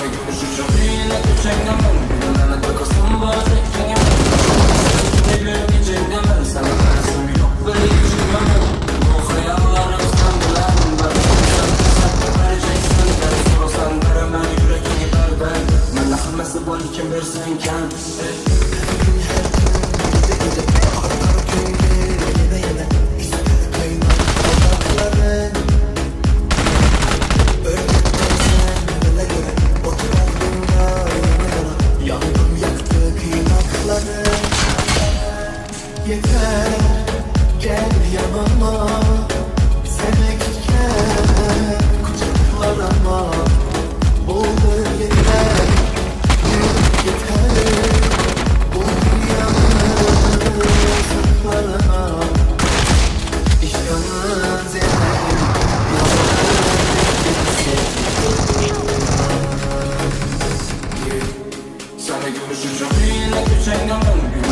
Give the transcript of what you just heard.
görüşeceğim yine geçenlemem. Günlerine takasın bazı eklenemem. Ne büyük geçenlemem. Sana karşısın yok böyle geçirmem. Bu hayallarım sandılar. Sen vereceksin der. Sorsan veremem yüreğini ver ben. Ben nasıl bol kim versen kan. Yeter, gel yanıma. Sevmekken kucaklarıma. Olur yeter, yeter. Bu dünyanın sırlarına. İştahınız yeter. Sana görüşeceğim yine geçenlemem.